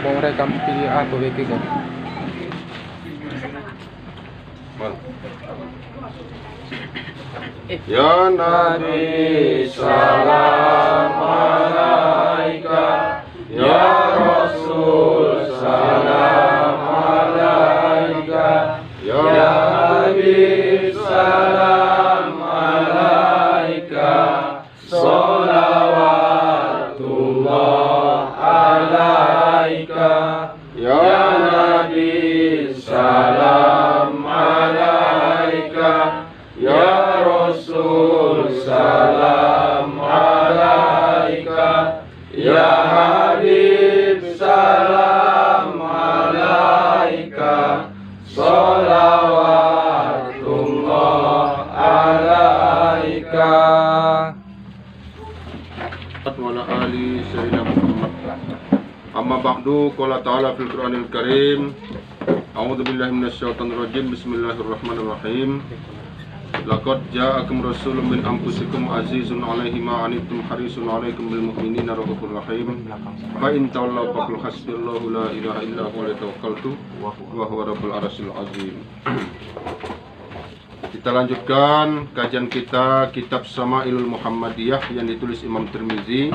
Mau rekam video apa begitu kan? Ya Nabi salam alaika, ya Rasul salam alaika, ya Habib salam alaika, salawatullah alaika, ya Nabi salam alaika, ya Rasul salam alaika, ya Habib salam alaika, salawatullah alaika. Wa ala ali sayyidina Muhammad. Amma ba'du, qala ta'ala fil Qur'anil Karim. A'udzu billahi minasyaitonir rajim. Bismillahirrahmanirrahim. Laqad ja'akum rasulun min anfusikum azizun 'alaihi ma 'anittum harisun 'alaikum bil mu'minina raufur rahim. Fa in tawallaw faqul hasbiyallahu la ilaha illa huwa alaihi tawakkaltu wa huwa rabbul arsyil azim. Kita lanjutkan kajian kita kitab Syama'ilul Muhammadiyah yang ditulis Imam Tirmizi,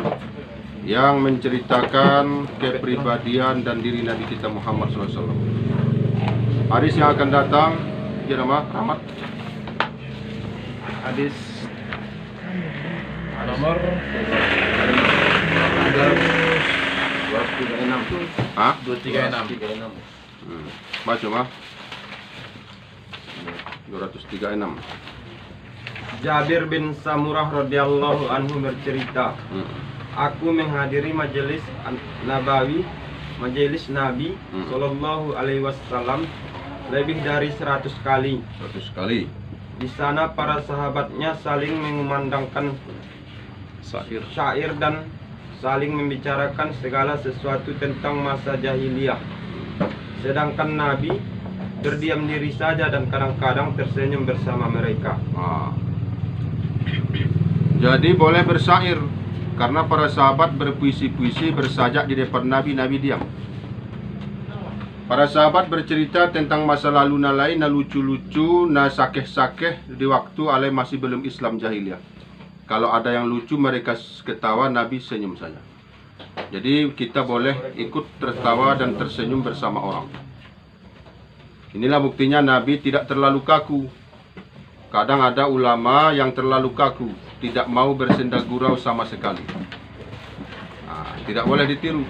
yang menceritakan kepribadian dan diri Nabi kita Muhammad SAW. Hadis yang akan datang, ya nama Rahmat. Hadis nomor 236. Hah? 236. Baca mah 236. Jabir bin Samurah radhiyallahu anhu bercerita, aku menghadiri majelis Nabawi, majelis Nabi Sallallahu Alaihi Wasallam lebih dari 100 kali. 100 kali. Di sana para sahabatnya saling mengumandangkan syair dan saling membicarakan segala sesuatu tentang masa jahiliyah. Sedangkan Nabi berdiam diri saja dan kadang-kadang tersenyum bersama mereka. Jadi boleh bersyair karena para sahabat berpuisi-puisi bersajak di depan Nabi, Nabi diam. Para sahabat bercerita tentang masa lalu na lain, na lucu-lucu, na sakeh-sakeh di waktu alai masih belum Islam jahiliyah. Kalau ada yang lucu mereka ketawa, Nabi senyum saja. Jadi kita boleh ikut tertawa dan tersenyum bersama orang. Inilah buktinya Nabi tidak terlalu kaku. Kadang ada ulama yang terlalu kaku, tidak mau bersenda gurau sama sekali. Tidak boleh ditiru.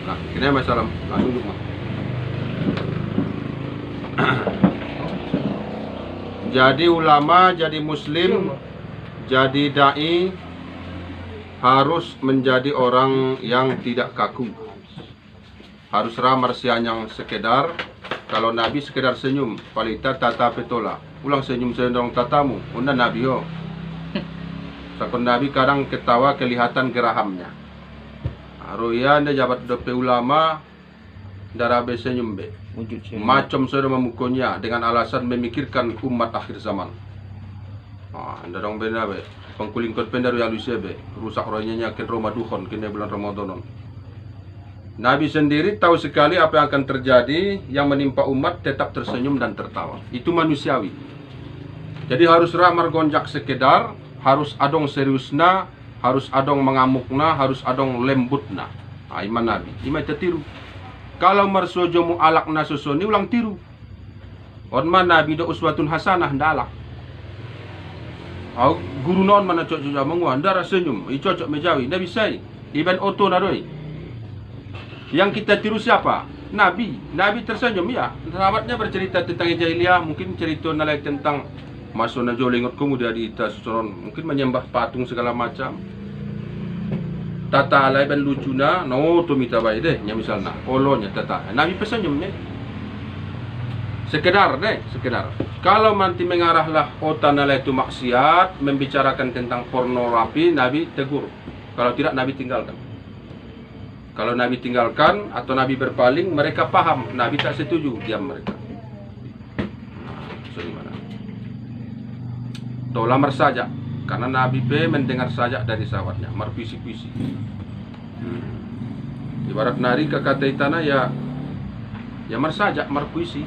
Nah, ini masalah langsung dulu. Jadi ulama, jadi muslim, jadi dai harus menjadi orang yang tidak kaku. Harus ramah sianyang sekedar. Kalau Nabi sekedar senyum, palita tata petola. Ulang senyum-senyum dong tatamu. Unda Nabi yo. Sakon Nabi kadang ketawa kelihatan gerahamnya. Ruya anda jabat dope ulama darabe senyum be. Macam sudah memukulnya dengan alasan memikirkan umat akhir zaman. Anda dong benda be. Pengkulingkot pendaru yang lusia be. Rusak rohnya ken Ramadan kene bulan Ramadan. Nabi sendiri tahu sekali apa yang akan terjadi, yang menimpa umat tetap tersenyum dan tertawa. Itu manusiawi. Jadi harus ramar gonjak sekedar, harus adong seriusna, harus adong mengamukna, harus adong lembutna. Iman Nabi, iman tertiru. Kalau marsojo mu alakna sosoni ulang tiru. Onma Nabi do uswatun hasanah ndalak. Guru non mana cocok mengua ndara senyum, cocok mejawi, Nabi say. Iban oto naroi. Yang kita tiru siapa? Nabi. Nabi tersenyum ya. Sahabatnya bercerita tentang jahiliyah, mungkin cerita nalai tentang masuk na jolingot kemudian di ita susuron, mungkin menyembah patung segala macam. Tata alai ben lucuna, no to mita bae deh, nya misalnya, olonya tata. Nabi tersenyumnya. Sekedar deh, sekedar. Kalau nanti mengarahlah otak nalai itu maksiat, membicarakan tentang pornografi, Nabi tegur. Kalau tidak Nabi tinggalkan. Kalau Nabi tinggalkan atau Nabi berpaling, mereka paham. Nabi tak setuju, diam mereka. Tola mersajak, karena Nabi mendengar sajak dari sahabatnya, merpuisi-puisi. Ibarat nari ke kata itana ya marsajak, marpuisi,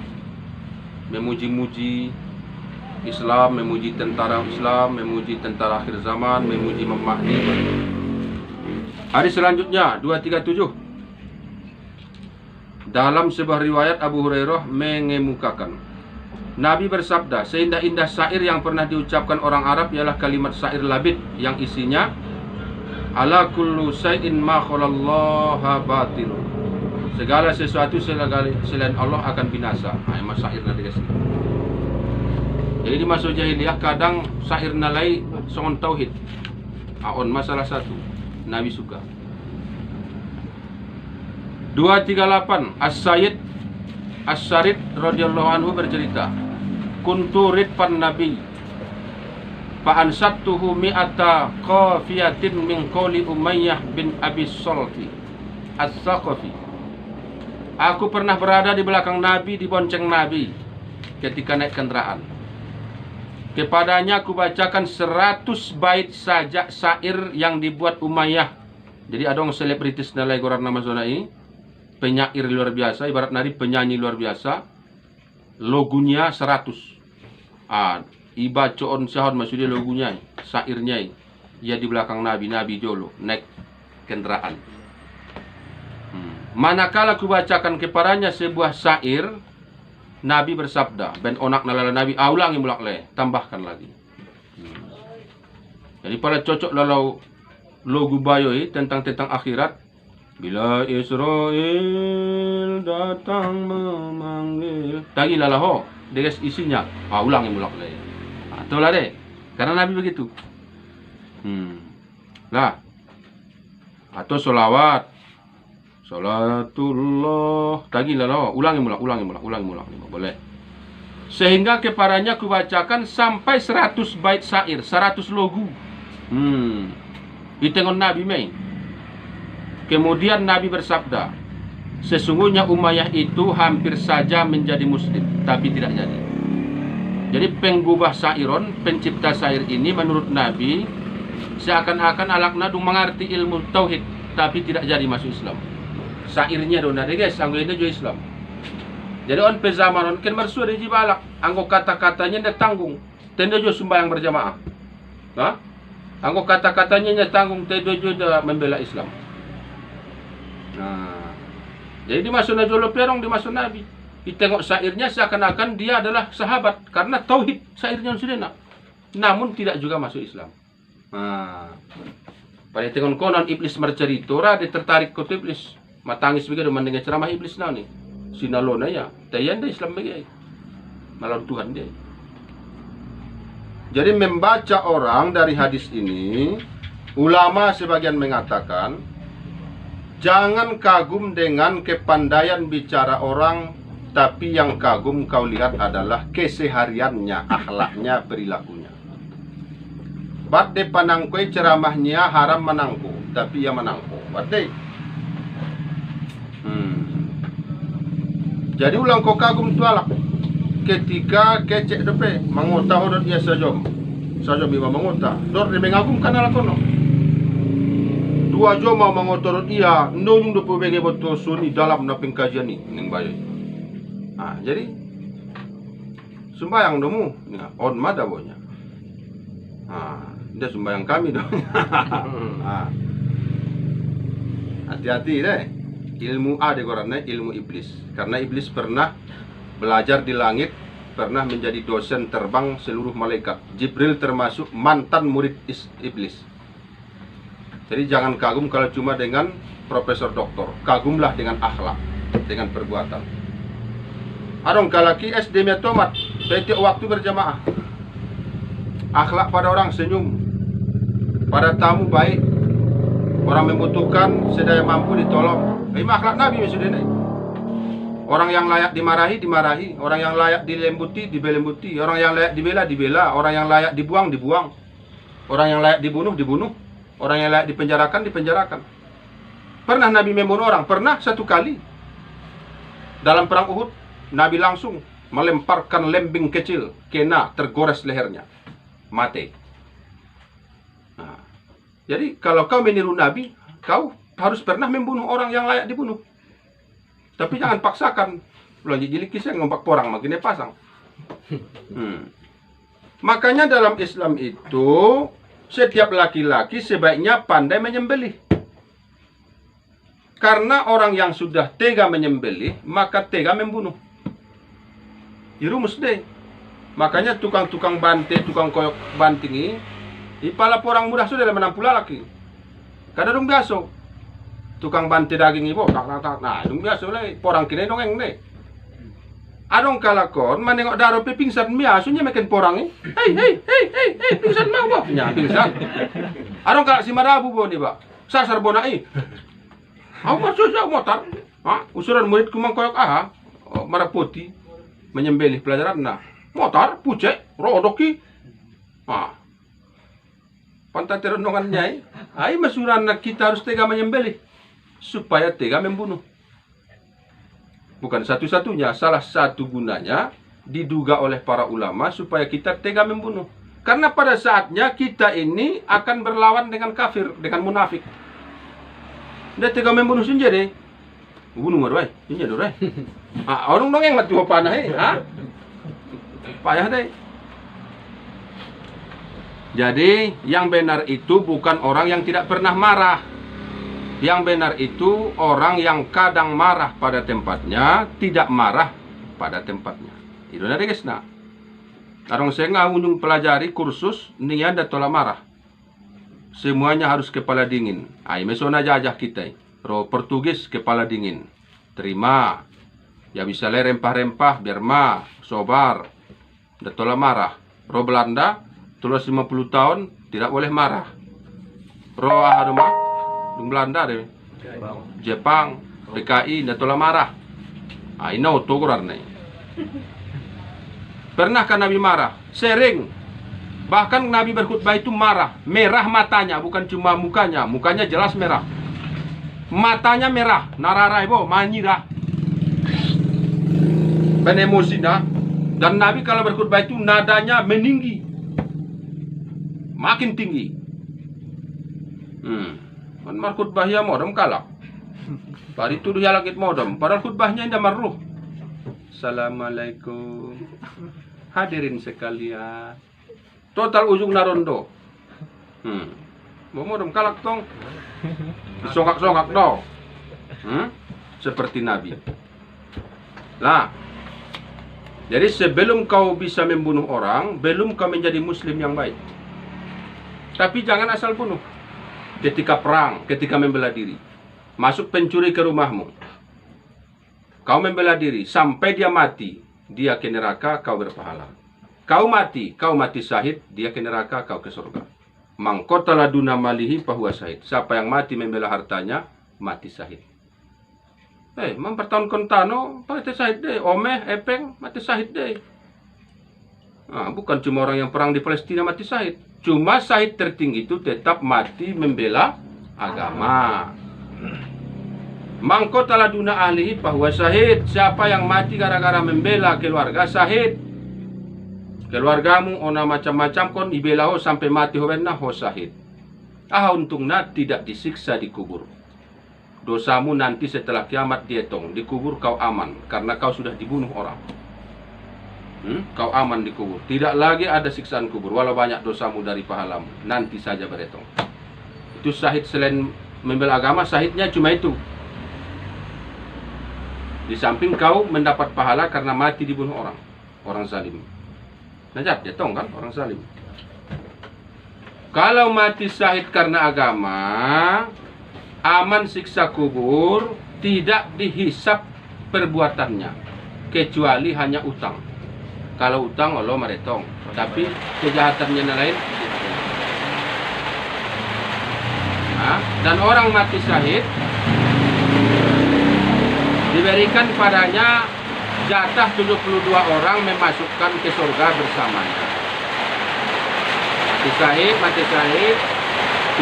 memuji-muji Islam, memuji tentara Islam, memuji tentara akhir zaman, memuji Imam Mahdi. Hadis selanjutnya 237. Dalam sebuah riwayat Abu Hurairah mengemukakan Nabi bersabda, seindah-indah syair yang pernah diucapkan orang Arab ialah kalimat syair labid yang isinya ala kullu syai'in ma khalallaha batil. Segala sesuatu selain Allah akan binasa. Nah, emang syair nanti guys. Jadi di masa jahiliyah kadang syair nalai songon tauhid. Aon masalah satu. Nabi suka. 238 As-Sayyid As-Sarid radhiyallahu anhu bercerita, kuntu ridfan nabi fa ansattuhu mi'ata qafiyatin min qawli Umayyah bin Abi Salti As-Saqafi. Aku pernah berada di belakang Nabi, di bonceng Nabi ketika naik kendaraan. Kepadanya aku bacakan 100 bait saja syair yang dibuat Umayyah. Jadi ada orang selebritis nalai goran nama zona ini, penyair luar biasa, ibarat nari penyanyi luar biasa. Logunya 100. Iba coon sahon maksudnya logunya, syairnya. Ia di belakang Nabi jolo naik kendaraan. Manakala aku bacakan kepadanya sebuah syair, Nabi bersabda, ben onak nalala Nabi, ulangi mulak le, tambahkan lagi. Jadi pada cocok lalau logu bayoi tentang akhirat. Bila Israel datang memanggil, tagi lalaho, deges isinya, ulangi mulak le. Itulah deh, karena Nabi begitu. Lah, atau solawat, salatullah, tagi lalaho, ulangi mulak, boleh. Sehingga kepadanya kubacakan sampai 100 bait syair, 100 logu. Ditengon Nabi mei. Kemudian Nabi bersabda, sesungguhnya Umayyah itu hampir saja menjadi muslim, tapi tidak jadi. Jadi penggubah syairon, pencipta syair ini menurut Nabi seakan-akan alakna dung mengerti ilmu tauhid, tapi tidak jadi masuk Islam. Syairnya dona deh guys, anggotanya juga Islam. Jadi on pezaman on kan mersu ada jibalak, anggo kata-katanya dia tanggung, tenda juga sembahyang berjamaah. Anggo kata-katanya dia tanggung, tenda juga membela Islam. Nah, jadi dimasuk najolo perong dimasuk Nabi. Ditengok syairnya seakan-akan dia adalah sahabat karena tauhid syairnya sudah. Namun tidak juga masuk Islam. Nah, pada tengok konon iblis mercerita, dia tertarik ke iblis. Matangis begitu mendengar ceramah iblis now nih. Sinalona ya, tayan dia Islam begitu. Malah Tuhan dia. Jadi membaca orang dari hadis ini, ulama sebagian mengatakan jangan kagum dengan kepandaian bicara orang, tapi yang kagum kau lihat adalah kesehariannya, akhlaknya, perilakunya. Badde panangkoi ceramahnya haram menangku, tapi ia menangku. Badde. Jadi ulang kau kagum tualak ketika kecek depe mangota hodot dia sajom iba mangota dor de mengagumkan ala kono. Dua joma mangotorot iya ndonyung do pebege boto suni dalam na pengkajian ni ning bayo. Jadi sembayang domu on mada bonya. Dia sembayang kami dong. Hati-hati deh. Ilmu A dekorannya ilmu iblis. Karena iblis pernah belajar di langit, pernah menjadi dosen terbang seluruh malaikat. Jibril termasuk mantan murid iblis. Jadi jangan kagum kalau cuma dengan profesor doktor. Kagumlah dengan akhlak, dengan perbuatan. Adong kalaki SD tomat, setiap waktu berjamaah. Akhlak pada orang senyum, pada tamu baik, orang membutuhkan sedaya mampu ditolong. Ini akhlak Nabi maksudnya. Orang yang layak dimarahi, dimarahi. Orang yang layak dilembuti, dibelembuti. Orang yang layak dibela, dibela. Orang yang layak dibuang, dibuang. Orang yang layak dibunuh, dibunuh. Orang yang layak dipenjarakan, dipenjarakan. Pernah Nabi membunuh orang? Pernah, satu kali. Dalam perang Uhud, Nabi langsung melemparkan lembing kecil, kena tergores lehernya, mati. Jadi kalau kau meniru Nabi, kau harus pernah membunuh orang yang layak dibunuh. Tapi jangan paksakan. Lanjut jilik kisah ngompak porang makin pasang. Makanya dalam Islam itu setiap laki-laki sebaiknya pandai menyembelih. Karena orang yang sudah tega menyembelih, maka tega membunuh. Irumus deh. Makanya tukang-tukang banting, tukang koyok banting ini pala porang mudah sudah menampu laki. Kadang dong biasa. Tukang banting daging ibu, tak. Nah, dong biasa lah. Porang kini dongeng deh. Adong kalakon, menengok daro pe pingsan biasanya makin porang ini. Hei, pingsan mau boh? Ya, pingsan. Adong kalak si marabu boh nih, Pak. Sasar bonai. Aku masuk motor. Usuran murid kumang koyok marah putih menyembelih pelajaran nah. Motor, pucek, rodoki. Pantai terendongan nyai. Masuran kita harus tega menyembelih supaya tega membunuh. Bukan satu-satunya, salah satu gunanya diduga oleh para ulama supaya kita tega membunuh. Karena pada saatnya kita ini akan berlawan dengan kafir, dengan munafik. Dia tega membunuh sendiri. Bunuh marwai, ini dorai. Orang dong yang mati panah payah deh. Jadi yang benar itu bukan orang yang tidak pernah marah. Yang benar itu orang yang kadang marah pada tempatnya, tidak marah pada tempatnya. Itu ada guys nak. Arong saya ngunjung pelajari kursus nian dan tolak marah. Semuanya harus kepala dingin. Mesona jajah kita. Ro Portugis kepala dingin. Terima. Ya bisa le rempah-rempah biar sobar. Dan tolak marah. Ro Belanda tulis 50 tahun tidak boleh marah. Ro Belanda deh. Jepang, PKI dan tolak marah. Ini otogoran nih. Pernahkah Nabi marah? Sering. Bahkan Nabi berkhutbah itu marah. Merah matanya, bukan cuma mukanya. Mukanya jelas merah. Matanya merah. Nararai bo, manyirah. Benemosi dah. Dan Nabi kalau berkhutbah itu nadanya meninggi. Makin tinggi. Kan khutbah ya modem kalah. Pari tuduh ya langit modem. Padahal khutbahnya indah marruh. Assalamualaikum. Hadirin sekalian. Total ujung narondo. Modem kalak tong. Songak-songak dong. Seperti Nabi. Lah. Jadi sebelum kau bisa membunuh orang, belum kau menjadi muslim yang baik. Tapi jangan asal bunuh. Ketika perang, ketika membela diri. Masuk pencuri ke rumahmu. Kau membela diri sampai dia mati, dia ke neraka, kau berpahala. Kau mati syahid, dia ke neraka, kau ke surga. Mangkotala duna malihi fahuwa syahid. Siapa yang mati membela hartanya, mati syahid. Mempertahunkan tano, mati syahid deh. Omeh, epeng, mati syahid deh. Bukan cuma orang yang perang di Palestina mati syahid. Cuma syahid tertinggi itu tetap mati membela agama. Mangkotala duna ahlihi fahuwa syahid. Siapa yang mati gara-gara membela keluarga, syahid. Keluargamu ona macam-macam kon ibela ho sampai mati ho benna ho syahid. Untungnya tidak disiksa di kubur. Dosamu nanti setelah kiamat dihitung. Di kubur kau aman karena kau sudah dibunuh orang. Kau aman di kubur. Tidak lagi ada siksaan kubur. Walau banyak dosamu dari pahalamu, nanti saja berhitung. Itu syahid. Selain membela agama, syahidnya cuma itu. Di samping kau mendapat pahala karena mati dibunuh orang zalim. Najat jatuh kan orang zalim. Kalau mati syahid karena agama, aman siksa kubur, tidak dihisap perbuatannya kecuali hanya utang. Kalau utang Allah meretong, tapi kejahatannya lain. Dan orang mati syahid diberikan padanya jatah 72 orang memasukkan ke surga bersamanya. Mati syahid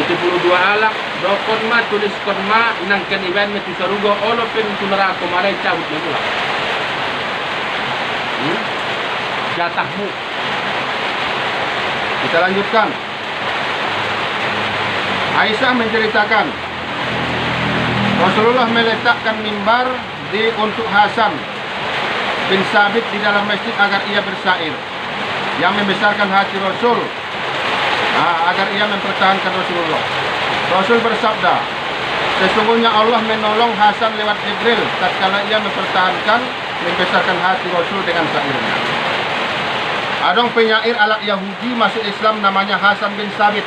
72 alak dokon ma tulis kon ma nang keniban metu sarugo olo pen tunara ko mare cabut pula. Jatahmu. Kita lanjutkan. Aisyah menceritakan Rasulullah meletakkan mimbar untuk Hasan bin Sabit di dalam masjid agar ia bersair, yang membesarkan hati Rasul, agar ia mempertahankan Rasulullah. Rasul bersabda, sesungguhnya Allah menolong Hasan lewat Jibril tatkala ia mempertahankan, membesarkan hati Rasul dengan sairnya. Adong penyair alat Yahudi masuk Islam namanya Hasan bin Sabit.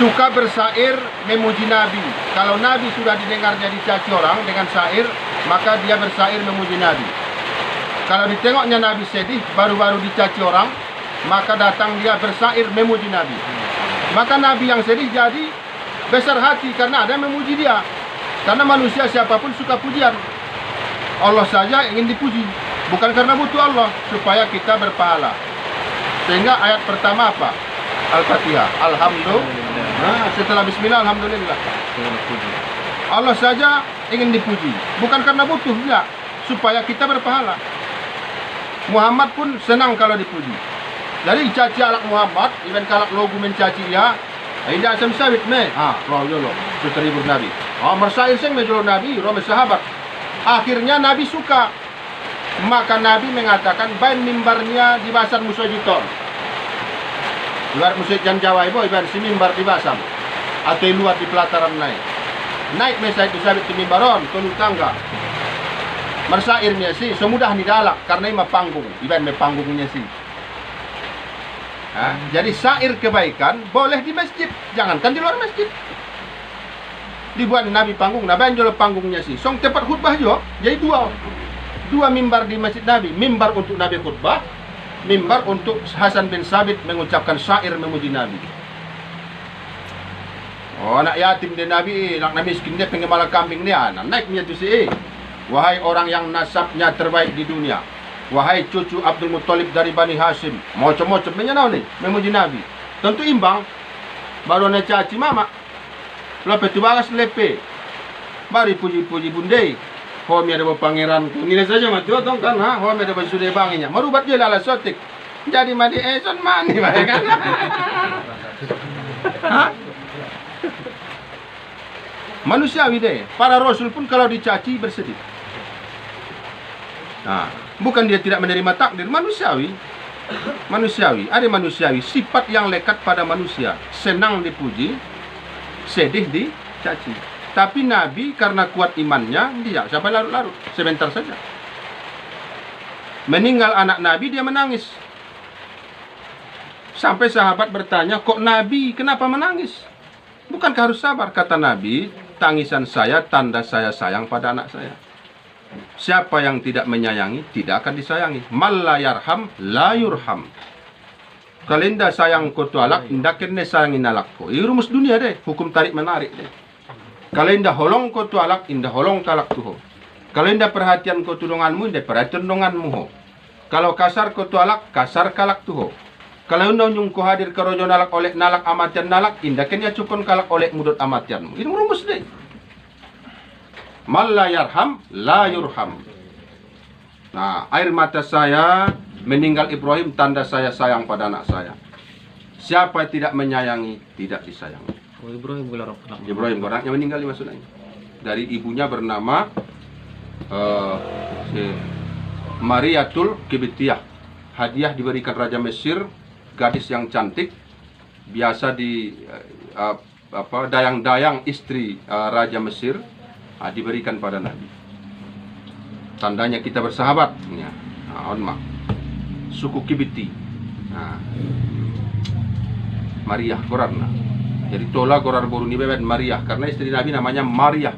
Suka bersair memuji Nabi. Kalau Nabi sudah didengarnya dicaci orang dengan sair, maka dia bersair memuji Nabi. Kalau ditengoknya Nabi sedih, baru-baru dicaci orang, maka datang dia bersair memuji Nabi. Maka Nabi yang sedih jadi besar hati karena ada yang memuji dia. Karena manusia siapapun suka pujian. Allah saja ingin dipuji, bukan karena butuh Allah, supaya kita berpahala. Sehingga ayat pertama apa? Al-Fatihah. Alhamdulillah. Setelah bismillah, alhamdulillah. Allah saja ingin dipuji, bukan karena butuh, enggak, supaya kita berpahala. Muhammad pun senang kalau dipuji. Jadi caci alak Muhammad, even kalak logo mencaci dia, tidak asam sabit me. Roh jolo, terhibur Nabi. Mersair seng me jolo Nabi, roh sahabat. Akhirnya Nabi suka. Maka Nabi mengatakan, bain mimbarnya di basar musojiton. Luar musik Jan Jawa ibu, iban si mimbar di basam. Atau luar di pelataran naik. Naik mesai itu sabit di mimbaron, tolu tangga. Mersairnya sih, semudah ni dalak, karena ima panggung. Iban me panggungnya sih. Jadi sair kebaikan boleh di masjid, jangankan di luar masjid. Dibuat Nabi panggung, Nabi anjol panggungnya sih. Song tempat khutbah juga, jadi dua mimbar di masjid Nabi. Mimbar untuk Nabi khutbah, mimbar untuk Hasan bin Sabit mengucapkan syair memuji Nabi. Anak yatim di Nabi, anak miskin dia pengen malah kambing dia, naiknya tu sih. Wahai orang yang nasabnya terbaik di dunia, wahai cucu Abdul Muttalib dari Bani Hashim, macam-macam menyenau nih memuji Nabi. Tentu imbang. Baru nak caci mama, lepas tu balas lepe, baru puji-puji bundai. Home ada pangeran, nilai saja mati otong kan, home ada sudah banginya. Merubat dia lala sotik, jadi madi eson mani, kan? Manusiawi deh. Para Rasul pun kalau dicaci bersedih. Bukan dia tidak menerima takdir, manusiawi. Manusiawi, ada manusiawi, sifat yang lekat pada manusia, senang dipuji, sedih dicaci. Tapi Nabi karena kuat imannya, dia sampai larut-larut, sebentar saja. Meninggal anak Nabi, dia menangis. Sampai sahabat bertanya, kok Nabi kenapa menangis? Bukankah harus sabar? Kata Nabi, tangisan saya tanda saya sayang pada anak saya. Siapa yang tidak menyayangi, tidak akan disayangi. Mal la yarham, la yurham. Kalinda sayang ko tualak, indakin ne sayangin alak ko. Ini rumus dunia deh, hukum tarik menarik deh. Kalinda holong ko tualak, indah holong kalak tuho. Kalinda perhatian ko tulunganmu, indah perhatian tulunganmu ho. Kalau kasar ko tualak, kasar kalak tuho. Kalau undang nyung ko hadir kerojo nalak oleh nalak amatian nalak, indakin ya cukon kalak oleh mudut amatianmu. Ini rumus deh. Mal la yarham, la yurham. Nah, air mata saya meninggal Ibrahim, tanda saya sayang pada anak saya. Siapa yang tidak menyayangi, tidak disayangi. Ibrahim gelar apa? Ibrahim orangnya meninggal maksudnya. Dari ibunya bernama Mariatul Kibtiyah. Hadiah diberikan Raja Mesir, gadis yang cantik, biasa di dayang-dayang istri Raja Mesir. Diberikan pada Nabi. Tandanya kita bersahabat. Onmak. Suku Kibti. Maria Gorarna. Jadi tola Gorar Boruni bebet Maria. Karena istri Nabi namanya Maria.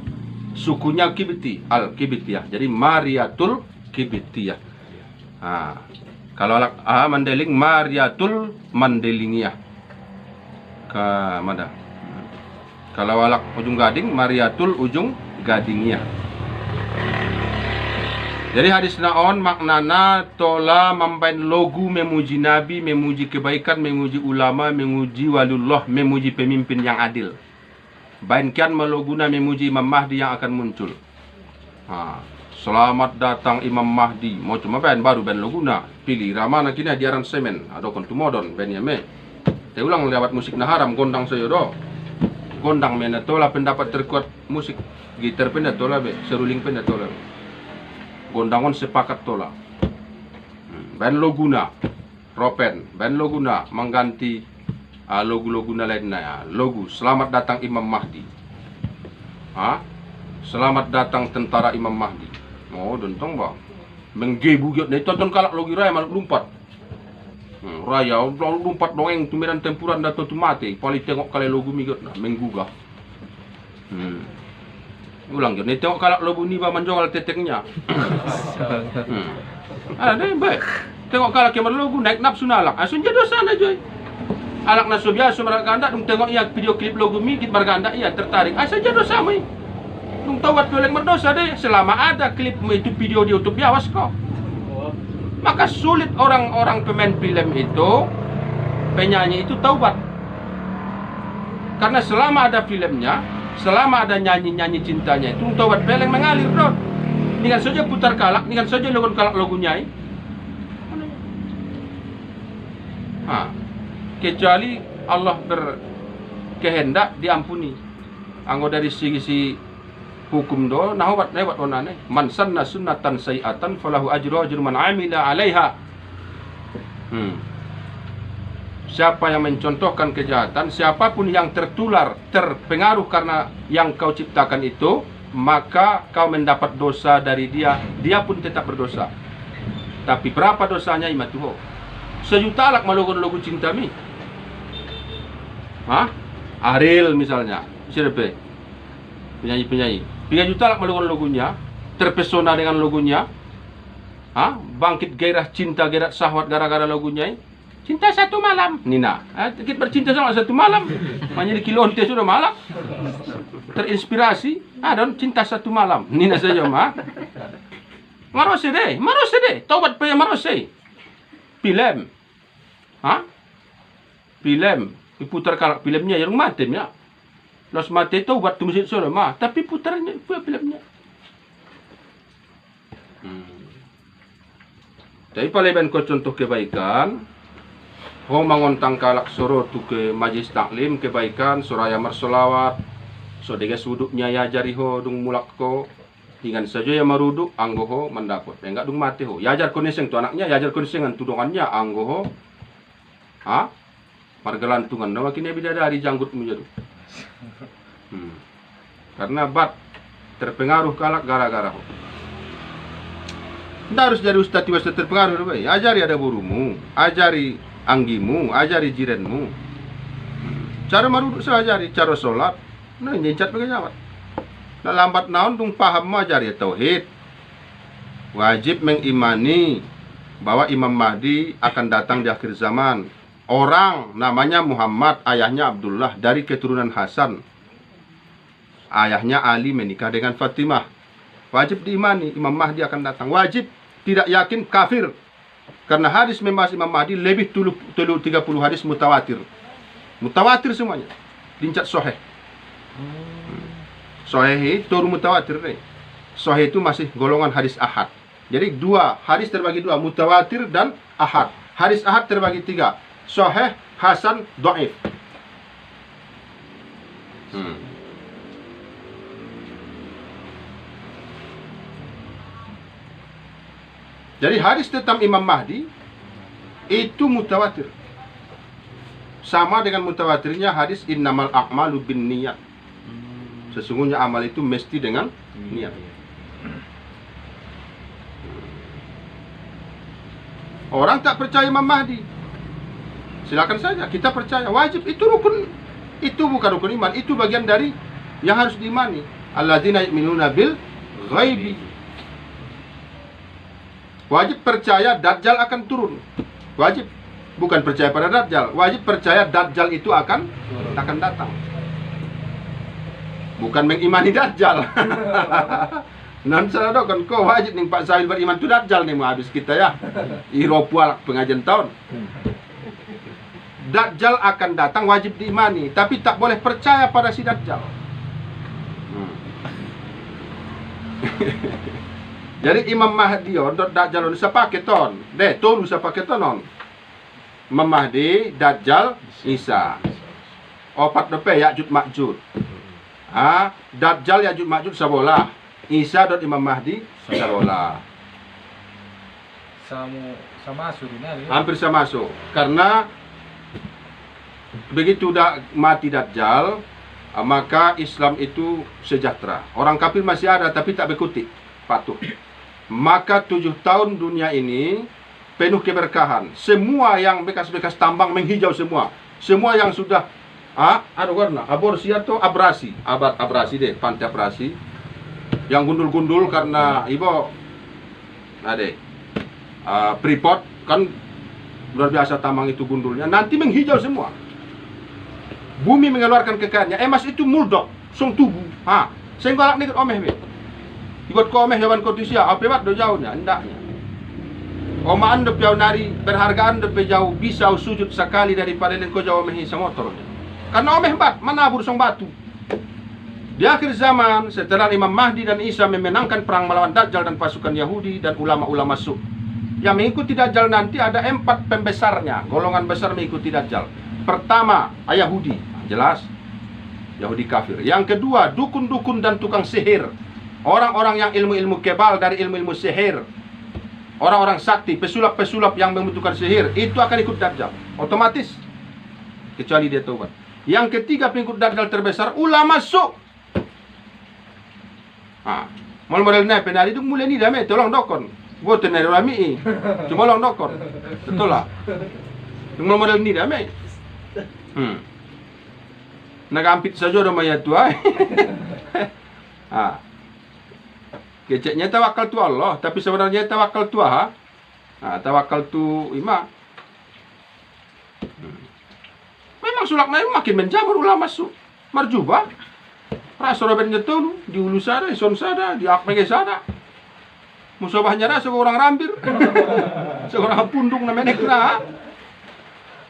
Sukunya Kibti. Al-Kibtiyah. Jadi Mariatul Kibtiyah. Kalau Mandeling, Mariatul Mandelingiyah. Ke mana? Kalau alak ujung gading, Mariatul ujung gadingnya. Jadi hadis naon maknana tola mampain logu memuji Nabi, memuji kebaikan, memuji ulama, memuji walullah, memuji pemimpin yang adil. Bainkan meloguna memuji Imam Mahdi yang akan muncul. Selamat datang Imam Mahdi. Mau cuma baru ben loguna. Pilih ramana kini diaran semen. Ada kon tumodon ben yame. Te ulang lewat musik na haram gondang saya do. gondang mena tola pendapat terkuat musik gitar penda tola be seruling penda tola be. Gondangon sepakat tola. Band Loguna Ropen band Loguna mengganti logo-loguna lainnya ya. Logo selamat datang Imam Mahdi. Selamat datang tentara Imam Mahdi. Oh dontong bang menggebu giot nih tonton kalak logi raya malu lumpat. Raya lumpat dongeng tumiran tempuran dato tu mati paling tengok kali logo migot nah menggugah. Ulang giot nih tengok kalak logo ni ba manjongal teteknya. Ada baik. Tengok kalak yang logo naik nafsu nalak. Asun jadi dosa na joy. Alak naso biasa maraganda dong tengok ya video klip logo mi git maraganda iya tertarik. Asa jadi dosa mai. Dong tawat golek berdosa deh selama ada klip itu video di YouTube ya awas kau. Maka sulit orang-orang pemain film itu, penyanyi itu taubat. Karena selama ada filmnya, selama ada nyanyi-nyanyi cintanya itu taubat peleng mengalir bro. Dengan saja putar kalak, dengan saja lakukan kalak lagu nyai. Kecuali Allah berkehendak diampuni. Anggo dari sisi hukum do nahwat onane man sanna sunnatan sayiatan falahu ajru man amila 'alaiha. Siapa yang mencontohkan kejahatan, siapapun yang terpengaruh karena yang kau ciptakan itu, maka kau mendapat dosa dari dia, dia pun tetap berdosa. Tapi berapa dosanya imatuho? 1 juta alak malogon-logo cinta mi. Ariel misalnya, siapa? Penyanyi-penyanyi 3 juta lah melakukan logonya, terpesona dengan logonya, bangkit gairah cinta, gairah syahwat gara-gara logonya. Cinta satu malam, Nina. Kita bercinta sama satu malam, menjadi kilonte sudah malam. Terinspirasi, dan cinta satu malam, Nina saja mah. Marose deh, taubat payah marose. Film, film, diputar kalak filmnya yang matem ya. Los mati itu buat tu masjid Solomah, tapi putarnya filmnya. Tapi paleban ko contoh kebaikan, ho mangontang kalak soro tu ke majlis taklim kebaikan, suraya marsolawat, so degas wuduknya ya jari ho dung mulak ko, dengan saja yang maruduk anggo ho mendapot, enggak dung mati ho. Ya ajar koneseng tu anaknya, ya ajar koneseng tudongannya anggo ho, margelantungan, nama kini bidadari janggut menjadi. Karena terpengaruh kalak gara-gara ho. Tidak harus jadi ustaz tiba terpengaruh baik. Ajari ada burumu, ajari anggimu, ajari jiranmu. Cara maruduk saya ajari, cara solat. Nah nyencat pakai nyawat. Nah lambat naon tung paham ajari tauhid. Wajib mengimani bahwa Imam Mahdi akan datang di akhir zaman. Orang namanya Muhammad, ayahnya Abdullah dari keturunan Hasan. Ayahnya Ali menikah dengan Fatimah. Wajib diimani Imam Mahdi akan datang. Wajib, tidak yakin kafir. Karena hadis membahas Imam Mahdi lebih 30 hadis mutawatir. Mutawatir semuanya. Lincat soheh. Soheh itu mutawatir. Soheh itu masih golongan hadis ahad. Jadi hadis terbagi dua, mutawatir dan ahad. Hadis ahad terbagi 3. Sahih, hasan, dhaif. Jadi hadis tentang Imam Mahdi itu mutawatir. Sama dengan mutawatirnya hadis innamal a'malu binniyat. Sesungguhnya amal itu mesti dengan niat. Orang tak percaya Imam Mahdi, silakan saja, kita percaya, wajib, itu rukun, itu bukan rukun iman, itu bagian dari yang harus diimani. Alladzina yu'minuna bil ghaibi. Wajib percaya Dajjal akan turun. Wajib, bukan percaya pada Dajjal, wajib percaya Dajjal itu akan datang. Bukan mengimani Dajjal. Nan salah kan kau wajib nih Pak Sahil beriman tu Dajjal nih mau habis kita ya. Iropual pengajian tahun. Dajjal akan datang, wajib diimani, tapi tak boleh percaya pada si Dajjal. Jadi Imam Mahdi on Dajjal on sapaketon. Deh, tolu sapaketon on. Imam Mahdi, Dajjal, Isa. Opat depe Ya'juj Ma'juj. Dajjal Ya'juj Ma'juj sabola. Isa dot Imam Mahdi sabola. Sama surina ya. Hampir sama masuk. Karena begitu dah mati Dajjal, maka Islam itu sejahtera. Orang kafir masih ada tapi tak berkutik, patuh. Maka 7 tahun dunia ini penuh keberkahan. Semua yang bekas-bekas tambang menghijau semua. Semua yang sudah ada warna aborsi atau abrasi, abrasi deh, pantai abrasi. Yang gundul-gundul karena ibu Freeport kan luar biasa tambang itu gundulnya. Nanti menghijau semua. Bumi mengeluarkan kekayaannya. Emas itu muldok, sung tubuh. Senggolak nih omeh be. Ibot ko omeh jawan kotusia, apa bat do jauhnya, hendaknya. Omaan do piau nari berhargaan do jauh bisa sujud sekali daripada lengko jauh omeh semotor. Karena omeh bat menabur song batu. Di akhir zaman setelah Imam Mahdi dan Isa memenangkan perang melawan Dajjal dan pasukan Yahudi dan ulama-ulama Su. Yang mengikuti Dajjal nanti ada 4 pembesarnya, golongan besar mengikuti Dajjal. Pertama, Yahudi, jelas, Yahudi kafir. Yang kedua, dukun-dukun dan tukang sihir. Orang-orang yang ilmu-ilmu kebal dari ilmu-ilmu sihir. Orang-orang sakti, pesulap-pesulap yang membutuhkan sihir, itu akan ikut Dajjal, otomatis. Kecuali dia taubat. Yang ketiga pengikut Dajjal terbesar, ulama Su. Model naik penari itu mulai ni dah tolong dokon. Gua tenari rami, cuma long dokon. Betul lah. Cuma model ni dah Nagampit saja orang mayat tu Keceknya tawakal tu Allah, tapi sebenarnya tawakal tu tawakal tu imam. Memang sulak naik makin menjamur ulama Su. Marjuba. Rasa Robert Nyeton di ulu sada, ison sada, di akmege sada. Musabahnya rasa orang rambir. Seorang pundung na menek na.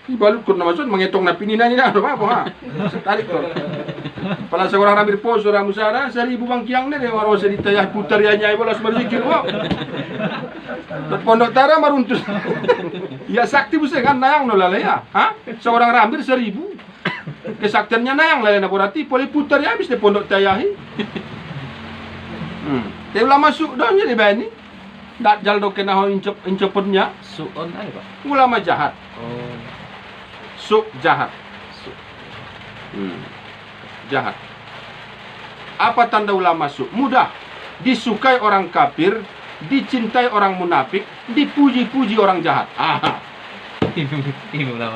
Ibalut ko na mason mangitong na pinina ni na apa tarik ko. Pala seorang rambir po seorang musara 1000 bangkiang ni waro sa ditayah putar ya nyai bolas berzikir mo. Pondok Tara maruntus. Ya sakti busa kan nayang no lalaya. Seorang rambir 1000. Kesaktiannya nayang lalaya na borati poli putar ya habis de pondok tayahi. Te ulama Su doon ni bani. Dajjal do kena ho incepetnya. Suon ay Pak. Ulama jahat. Su jahat. Jahat. Apa tanda ulama Su? Mudah. Disukai orang kafir, dicintai orang munafik, dipuji-puji orang jahat.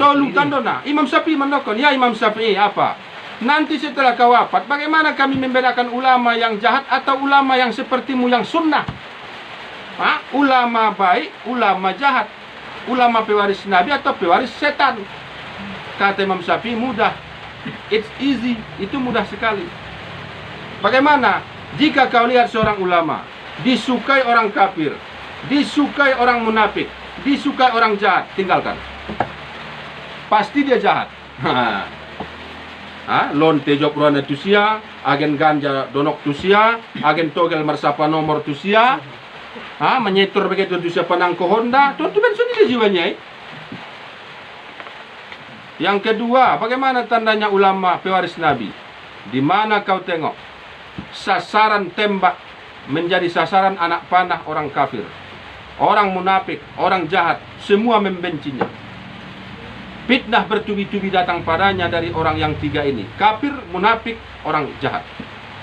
Tolong kandona. Imam Syafi'i mendokon. Ya Imam Syafi'i apa? Nanti setelah kau wafat, bagaimana kami membedakan ulama yang jahat atau ulama yang sepertimu yang sunnah? Ulama baik, ulama jahat. Ulama pewaris Nabi atau pewaris setan? Kata Imam Syafi'i mudah. It's easy. Itu mudah sekali. Bagaimana? Jika kau lihat seorang ulama disukai orang kafir, disukai orang munafik, disukai orang jahat, tinggalkan. Pasti dia jahat. Lonte jok ruana tusia, agen ganja donok tusia, agen togel marsapa nomor tusia, menyetor begitu tusia panangko Honda, tentu bensin dia jiwanya. Yang kedua, bagaimana tandanya ulama pewaris Nabi? Di mana kau tengok sasaran tembak menjadi sasaran anak panah orang kafir, orang munafik, orang jahat, semua membencinya. Fitnah bertubi-tubi datang padanya dari orang yang 3 ini, kafir, munafik, orang jahat.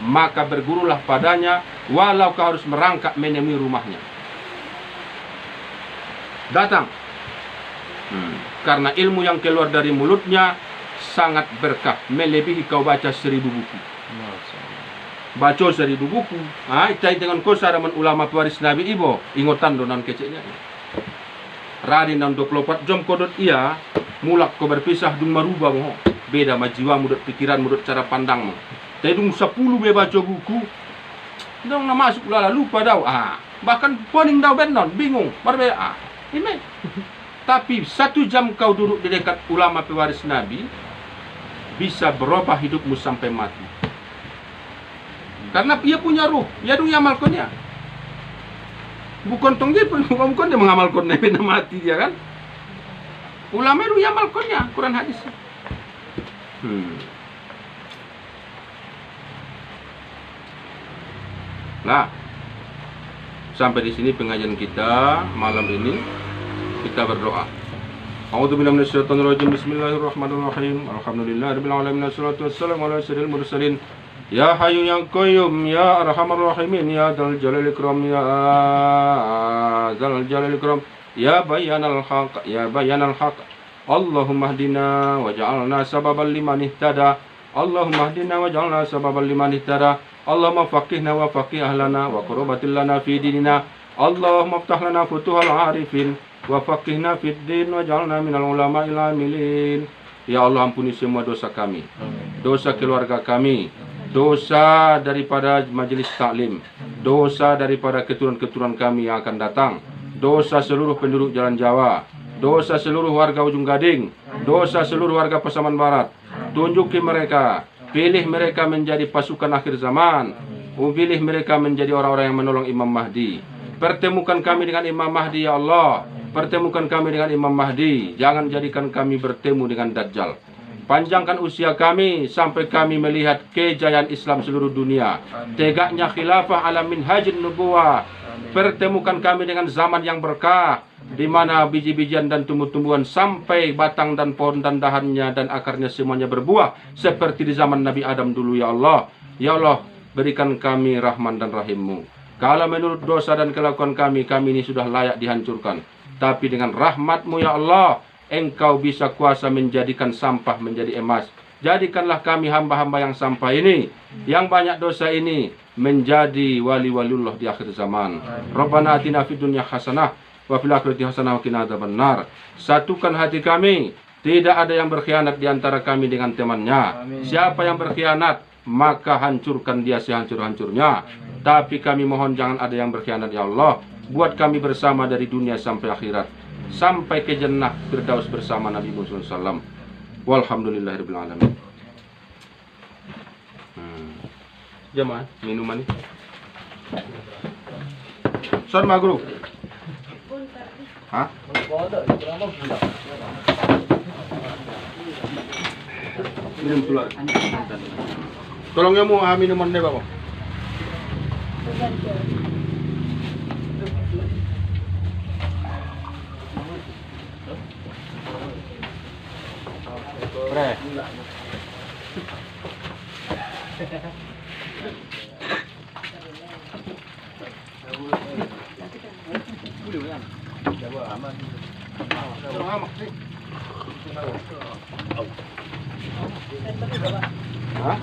Maka bergurulah padanya, walau kau harus merangkak menemui rumahnya. Datang. Karena ilmu yang keluar dari mulutnya sangat berkah, melebihi kau baca 1000 buku. Baca 1000 buku. Itai dengan kosa raman ulama pewaris Nabi ibo, ingotan donan keceknya. Radin dan 24 jam kodot ia, mulak kau berpisah dung merubah mo. Beda ma jiwa mudut pikiran mudut cara pandang mo. Tapi dung 10 be baca buku, dong na masuk lala lupa daw. Bahkan poning daw benon, bingung. Berbeda. Ini. Tapi 1 jam kau duduk di dekat ulama pewaris Nabi, bisa berubah hidupmu sampai mati. Karena dia punya ruh, dia dong ngamalkannya. Bukan tong dia, bukan dia mengamalkan Nabi mati dia kan. Ulama itu ngamalkannya, Quran hadis. Nah, sampai di sini pengajian kita malam ini. Kita berdoa. A'udzubillahi minasyaitonirrajim. Bismillahirrahmanirrahim. Alhamdulillahirabbil alamin. Wassalatu wassalamu ala sayyidil mursalin. Ya Hayyu ya Qayyum ya Arhamar Rahimin ya Dzal Jalali Ikram ya Dzal Jalali Ikram ya Bayanal Haq ya Bayanal Haq. Allahumma hdina waj'alna sababan liman ihtada. Allahumma hdina waj'alna sababan liman ihtada. Allahumma faqihna wa faqih ahlana wa qurbatil lana fi dinina. Allahumma iftah lana futuhal arifin wa faqihna fid din waj'alna minal ulama'il amilin. Ya Allah, ampuni semua dosa kami, dosa keluarga kami, dosa daripada majelis taklim, dosa daripada keturunan-keturunan kami yang akan datang, dosa seluruh penduduk Jalan Jawa, dosa seluruh warga Ujung Gading, dosa seluruh warga Pasaman Barat. Tunjuki mereka, pilih mereka menjadi pasukan akhir zaman, pilih mereka menjadi orang-orang yang menolong Imam Mahdi. Pertemukan kami dengan Imam Mahdi ya Allah, pertemukan kami dengan Imam Mahdi. Jangan jadikan kami bertemu dengan Dajjal. Panjangkan usia kami sampai kami melihat kejayaan Islam seluruh dunia, tegaknya khilafah ala minhajin nubuwah. Pertemukan kami dengan zaman yang berkah, di mana biji-bijian dan tumbuh-tumbuhan sampai batang dan pohon dan dahannya dan akarnya semuanya berbuah seperti di zaman Nabi Adam dulu ya Allah. Ya Allah, berikan kami rahman dan rahim-Mu. Kalau menurut dosa dan kelakuan kami ini sudah layak dihancurkan, tapi dengan rahmat-Mu ya Allah, Engkau bisa kuasa menjadikan sampah menjadi emas. Jadikanlah kami hamba-hamba yang sampah ini, yang banyak dosa ini, menjadi wali-waliullah di akhir zaman. Rabbana atina fid dunya hasanah wa fil akhirati hasanah wa qina adzabannar. Satukan hati kami, tidak ada yang berkhianat di antara kami dengan temannya. Siapa yang berkhianat, maka hancurkan dia sehancur-hancurnya. Tapi kami mohon jangan ada yang berkhianat ya Allah. Buat kami bersama dari dunia sampai akhirat, sampai ke jannah firdaus bersama Nabi Muhammad SAW. Walhamdulillahirabbil alamin. Jamaah minuman ini. Son maghrib. Hah? Minum keluar. Tolong ya mu minuman deh Bapak. Hah?